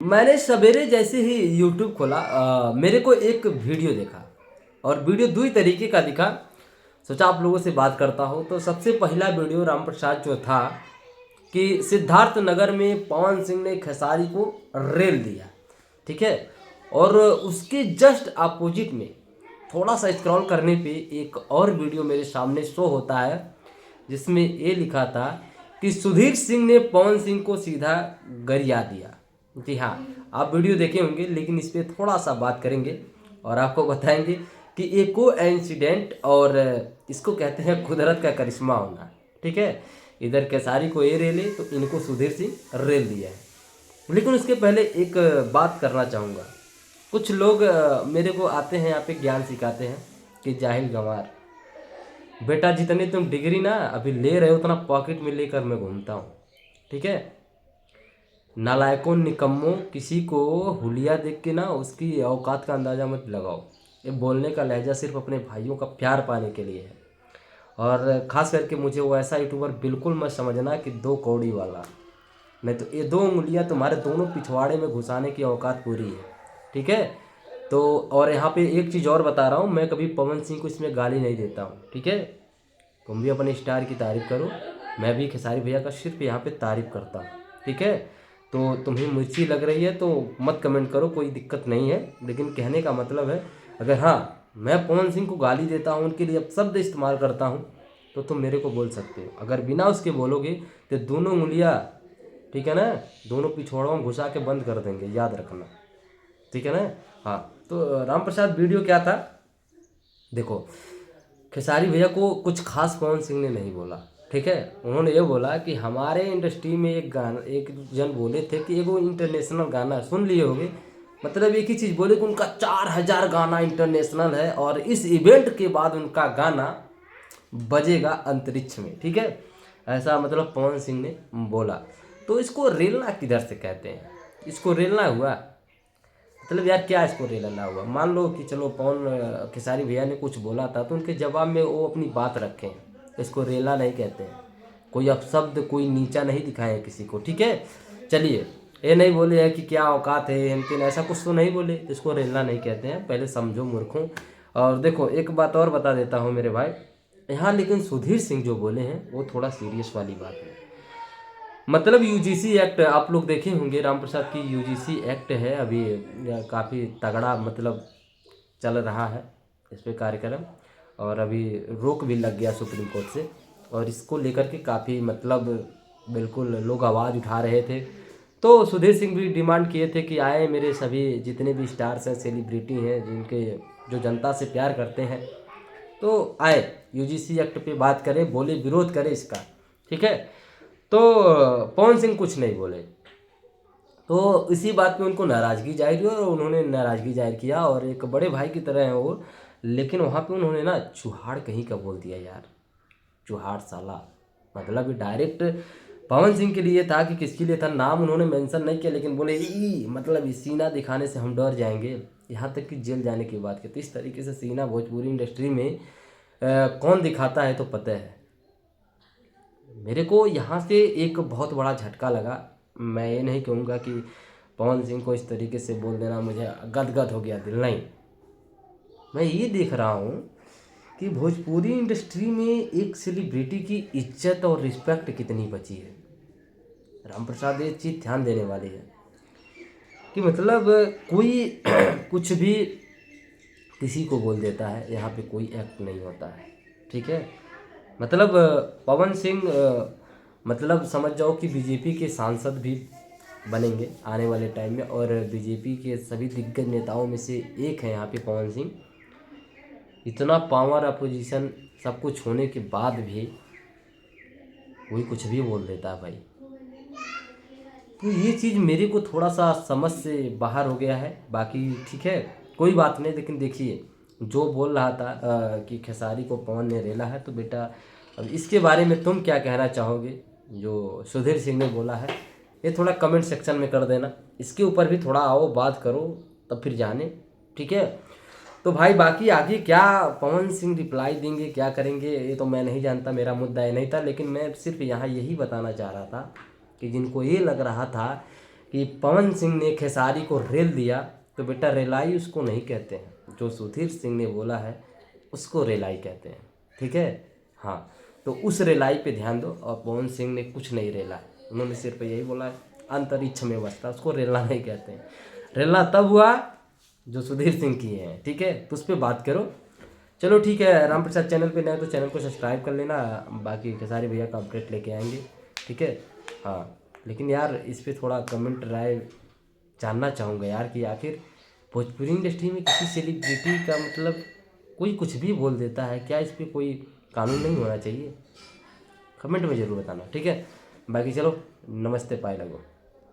मैंने सवेरे जैसे ही यूट्यूब खोला मेरे को एक वीडियो देखा और वीडियो दो ही तरीके का दिखा। सोचा आप लोगों से बात करता हूँ। तो सबसे पहला वीडियो राम प्रसाद जो था कि सिद्धार्थ नगर में पवन सिंह ने खेसारी को रेल दिया, ठीक है। और उसके जस्ट अपोजिट में थोड़ा सा स्क्रॉल करने पे एक और वीडियो मेरे सामने शो होता है जिसमें ये लिखा था कि सुधीर सिंह ने पवन सिंह को सीधा गरिया दिया। जी हाँ, आप वीडियो देखे होंगे लेकिन इस पर थोड़ा सा बात करेंगे और आपको बताएंगे कि ये को इंसिडेंट और इसको कहते हैं कुदरत का करिश्मा होना, ठीक है। इधर खेसारी को ये रेले तो इनको सुधीर सिंह रेल दिया है। लेकिन उसके पहले एक बात करना चाहूँगा। कुछ लोग मेरे को आते हैं यहाँ पे ज्ञान सिखाते हैं कि जाहिल गंवार, बेटा जितने तुम डिग्री ना अभी ले रहे हो उतना पॉकेट में लेकर मैं घूमता हूँ, ठीक है। नालायकों निकम्मों, किसी को हुलिया देख के ना उसकी औकात का अंदाज़ा मत लगाओ। ये बोलने का लहजा सिर्फ अपने भाइयों का प्यार पाने के लिए है। और ख़ास करके मुझे वो ऐसा यूट्यूबर बिल्कुल मत समझना कि दो कौड़ी वाला, नहीं तो ये दो उंगलियां तुम्हारे दोनों पिछवाड़े में घुसाने की औकात पूरी है, ठीक है। तो और यहाँ पे एक चीज़ और बता रहा हूँ, मैं कभी पवन सिंह को इसमें गाली नहीं देता हूँ, ठीक है। तुम भी अपने स्टार की तारीफ़ करो, मैं भी खेसारी भैया का सिर्फ यहाँ पे तारीफ़ करता हूँ, ठीक है। तो तुम्हें मिर्ची लग रही है तो मत कमेंट करो, कोई दिक्कत नहीं है। लेकिन कहने का मतलब है, अगर हाँ मैं पवन सिंह को गाली देता हूँ, उनके लिए अपशब्द इस्तेमाल करता हूँ, तो तुम मेरे को बोल सकते हो। अगर बिना उसके बोलोगे तो दोनों उंगलियाँ, ठीक है ना, दोनों पिछवाड़ों में घुसा के बंद कर देंगे, याद रखना, ठीक है ना। हाँ, तो राम प्रसाद वीडियो क्या था देखो। खेसारी भैया को कुछ खास पवन सिंह ने नहीं बोला, ठीक है। उन्होंने ये बोला कि हमारे इंडस्ट्री में एक गाना, एक जन बोले थे कि एगो इंटरनेशनल गाना सुन लिए होंगे, मतलब एक ही चीज़ बोले कि उनका 4,000 गाना इंटरनेशनल है और इस इवेंट के बाद उनका गाना बजेगा अंतरिक्ष में, ठीक है। ऐसा मतलब पवन सिंह ने बोला। तो इसको रेलना किधर से कहते हैं, इसको रेलना हुआ मतलब यार क्या इसको रेलना हुआ। मान लो कि चलो पवन खेसारी भैया ने कुछ बोला था तो उनके जवाब में वो अपनी बात रखें, इसको रेला नहीं कहते हैं। कोई अपशब्द, कोई नीचा नहीं दिखाए किसी को, ठीक है। चलिए, ये नहीं बोले हैं कि क्या औकात है इनके, ऐसा कुछ तो नहीं बोले, इसको रेलना नहीं कहते हैं, पहले समझो मूर्खों। और देखो एक बात और बता देता हूँ मेरे भाई यहाँ, लेकिन सुधीर सिंह जो बोले हैं वो थोड़ा सीरियस वाली बात है। मतलब यूजीसी एक्ट आप लोग देखे होंगे, राम प्रसाद की यूजीसी एक्ट है अभी काफ़ी तगड़ा, मतलब चल रहा है इस पे कार्यक्रम, और अभी रोक भी लग गया सुप्रीम कोर्ट से। और इसको लेकर के काफ़ी मतलब बिल्कुल लोग आवाज़ उठा रहे थे। तो सुधीर सिंह भी डिमांड किए थे कि आए मेरे सभी जितने भी स्टार्स हैं, सेलिब्रिटी हैं, जिनके जो जनता से प्यार करते हैं, तो आए यूजीसी एक्ट पे बात करें, बोले विरोध करें इसका, ठीक है। तो पवन सिंह कुछ नहीं बोले, तो इसी बात पे उनको नाराज़गी जाहिर हुई और उन्होंने नाराज़गी जाहिर किया और एक बड़े भाई की तरह हैं वो। लेकिन वहाँ पे उन्होंने ना चुहाड़ कहीं का बोल दिया यार, चुहाड़ साला, मतलब ये डायरेक्ट पवन सिंह के लिए था कि किसके लिए था, नाम उन्होंने मेंशन नहीं किया, लेकिन बोले ई मतलब इस सीना दिखाने से हम डर जाएंगे, यहाँ तक कि जेल जाने की बात की। तो इस तरीके से सीना भोजपुरी इंडस्ट्री में कौन दिखाता है तो पता है। मेरे को यहाँ से एक बहुत बड़ा झटका लगा। मैं ये नहीं कहूँगा कि पवन सिंह को इस तरीके से बोल देना मुझे गदगद हो गया दिल, नहीं। मैं ये देख रहा हूँ कि भोजपुरी इंडस्ट्री में एक सेलिब्रिटी की इज्जत और रिस्पेक्ट कितनी बची है। राम प्रसाद ये चीज़ ध्यान देने वाली है कि मतलब कोई कुछ भी किसी को बोल देता है, यहाँ पे कोई एक्ट नहीं होता है, ठीक है। मतलब पवन सिंह मतलब समझ जाओ कि बीजेपी के सांसद भी बनेंगे आने वाले टाइम में, और बीजेपी के सभी दिग्गज नेताओं में से एक है यहाँ पे पवन सिंह। इतना पावर अपोजिशन सब कुछ होने के बाद भी कोई कुछ भी बोल देता है भाई। तो ये चीज़ मेरे को थोड़ा सा समझ से बाहर हो गया है। बाकी ठीक है, कोई बात नहीं। लेकिन देखिए जो बोल रहा था कि खेसारी को पवन ने रेला है, तो बेटा अब इसके बारे में तुम क्या कहना चाहोगे जो सुधीर सिंह ने बोला है, ये थोड़ा कमेंट सेक्शन में कर देना। इसके ऊपर भी थोड़ा आओ बात करो तब फिर जाने, ठीक है। तो भाई बाकी आगे क्या पवन सिंह रिप्लाई देंगे, क्या करेंगे, ये तो मैं नहीं जानता, मेरा मुद्दा ये नहीं था। लेकिन मैं सिर्फ यहाँ यही बताना चाह रहा था कि जिनको ये लग रहा था कि पवन सिंह ने खेसारी को रेल दिया, तो बेटा रेलाई उसको नहीं कहते हैं, जो सुधीर सिंह ने बोला है उसको रेलाई कहते हैं, ठीक है। हाँ, तो उस रेलाई पे ध्यान दो। और पवन सिंह ने कुछ नहीं रेला, उन्होंने सिर्फ यही बोला है अंतरिक्ष में बसता, उसको रेलना नहीं कहते हैं। रेलना तब हुआ जो सुधीर सिंह किए हैं, ठीक है, तो उस पर बात करो। चलो ठीक है, राम प्रसाद चैनल पे नए तो चैनल को सब्सक्राइब कर लेना, बाकी खेसारी भैया का अपडेट लेके आएंगे, ठीक है। हाँ, लेकिन यार इस पे थोड़ा कमेंट राय जानना चाहूँगा यार, कि आखिर भोजपुरी इंडस्ट्री में किसी सेलिब्रिटी का मतलब कोई कुछ भी बोल देता है, क्या इस पर कोई कानून नहीं होना चाहिए? कमेंट में ज़रूर बताना, ठीक है। बाकी चलो, नमस्ते, पाए लगो।